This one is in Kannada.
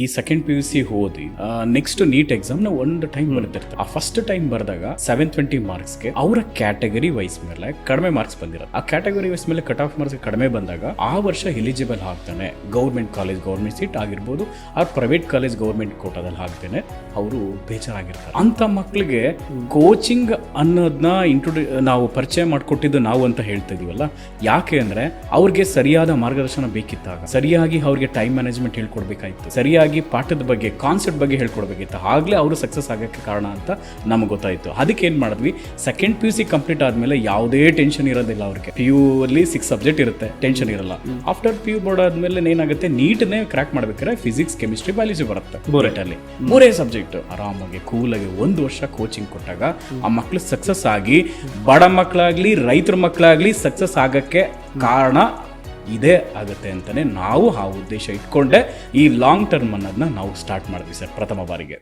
ಈ ಸೆಕೆಂಡ್ PUC ಓದಿ ನೆಕ್ಸ್ಟ್ ನೀಟ್ ಎಕ್ಸಾಮ್ ನ ಒಂದು ಟೈಮ್ ಬರ್ತಿರ್ತಾರೆ. ಆ ಫಸ್ಟ್ ಟೈಮ್ ಬರೆದಾಗ 720 ಮಾರ್ಕ್ಸ್ಗೆ ಅವರ ಕ್ಯಾಟಗರಿ ವೈಸ್ ಮೇಲೆ ಕಡಿಮೆ ಮಾರ್ಕ್ಸ್ ಬಂದಿರೋದು. ಆ ಕ್ಯಾಟಗರಿ ವೈಸ್ ಮೇಲೆ ಕಟ್ ಆಫ್ ಮಾರ್ಕ್ಸ್ ಕಡಿಮೆ ಬಂದಾಗ ಆ ವರ್ಷ ಎಲಿಜಿಬಲ್ ಆಗ್ತಾನೆ. ಗೌರ್ಮೆಂಟ್ ಕಾಲೇಜ್ ಗೌರ್ಮೆಂಟ್ ಸೀಟ್ ಆಗಿರ್ಬೋದು, ಅವ್ರ ಪ್ರೈವೇಟ್ ಕಾಲೇಜ್ ಗೌರ್ಮೆಂಟ್ ಕೋಟಾದಲ್ಲಿ ಹಾಕ್ತೇನೆ ಅವರು ಬೇಜಾರಾಗಿರ್ತಾರೆ. ಅಂತ ಮಕ್ಕಳಿಗೆ ಕೋಚಿಂಗ್ ಅನ್ನೋದನ್ನ ನಾವು ಪರಿಚಯ ಮಾಡಿಕೊಟ್ಟಿದ್ದು ನಾವು ಅಂತ ಹೇಳ್ತಾ ಇದೀವಲ್ಲ. ಯಾಕೆ ಅಂದ್ರೆ ಅವ್ರಿಗೆ ಸರಿಯಾದ ಮಾರ್ಗದರ್ಶನ ಬೇಕಿತ್ತಾಗ, ಸರಿಯಾಗಿ ಅವ್ರಿಗೆ ಟೈಮ್ ಮ್ಯಾನೇಜ್ಮೆಂಟ್ ಹೇಳ್ಕೊಡ್ಬೇಕಾಯ್ತು, ಸರಿಯಾಗಿ ಪಾಠದ ಬಗ್ಗೆ ಕಾನ್ಸೆಪ್ಟ್ ಬಗ್ಗೆ ಹೇಳ್ಕೊಡ್ಬೇಕಿತ್ತು. ಆಗ್ಲೇ ಅವರು ಸಕ್ಸಸ್ ಆಗಕ್ಕೆ ಕಾರಣ ಅಂತ ನಮ್ಗೆ ಗೊತ್ತಾಯ್ತು. ಅದಕ್ಕೆ ಏನ್ ಮಾಡಿದ್ವಿ, ಸೆಕೆಂಡ್ PUC ಕಂಪ್ಲೀಟ್ ಆದ್ಮೇಲೆ ಯಾವುದೇ ಟೆನ್ಷನ್ ಇರೋದಿಲ್ಲ ಅವ್ರಿಗೆ. PU ಅಲ್ಲಿ 6 ಸಬ್ಜೆಕ್ಟ್ ಇರುತ್ತೆ, ಟೆನ್ಷನ್ ಇರಲ್ಲ. ಆಫ್ಟರ್ PU ಬೋರ್ಡ್ ಆದ್ಮೇಲೆ ಏನಾಗುತ್ತೆ, ನೀಟ್ನೇ ಕ್ರಾಕ್ ಮಾಡ್ಬೇಕಾದ್ರೆ ಫಿಸಿಕ್ಸ್ ಕೆಮಿಸ್ಟ್ರಿ ಬಯಾಲಜಿ ಬರುತ್ತೆ. ಬೋರೆಟಲ್ಲಿ 3 ಸಬ್ಜೆಕ್ಟ್ ಆರಾಮಾಗಿ ಕೂಲಾಗಿ 1 ವರ್ಷ ಕೋಚಿಂಗ್ ಕೊಟ್ಟಾಗ ಆ ಮಕ್ಳು ಸಕ್ಸಸ್ ಆಗಿ, ಬಡ ಮಕ್ಕಳಾಗ್ಲಿ ರೈತರ ಮಕ್ಕಳಾಗ್ಲಿ ಸಕ್ಸಸ್ ಆಗಕ್ಕೆ ಕಾರಣ ಇದೇ ಆಗುತ್ತೆ ಅಂತಾನೆ ನಾವು ಆ ಉದ್ದೇಶ ಇಟ್ಕೊಂಡೆ ಈ ಲಾಂಗ್ ಟರ್ಮ್ ಅನ್ನೋದನ್ನ ನಾವು ಸ್ಟಾರ್ಟ್ ಮಾಡಿದ್ವಿ ಸರ್ ಪ್ರಥಮ ಬಾರಿಗೆ.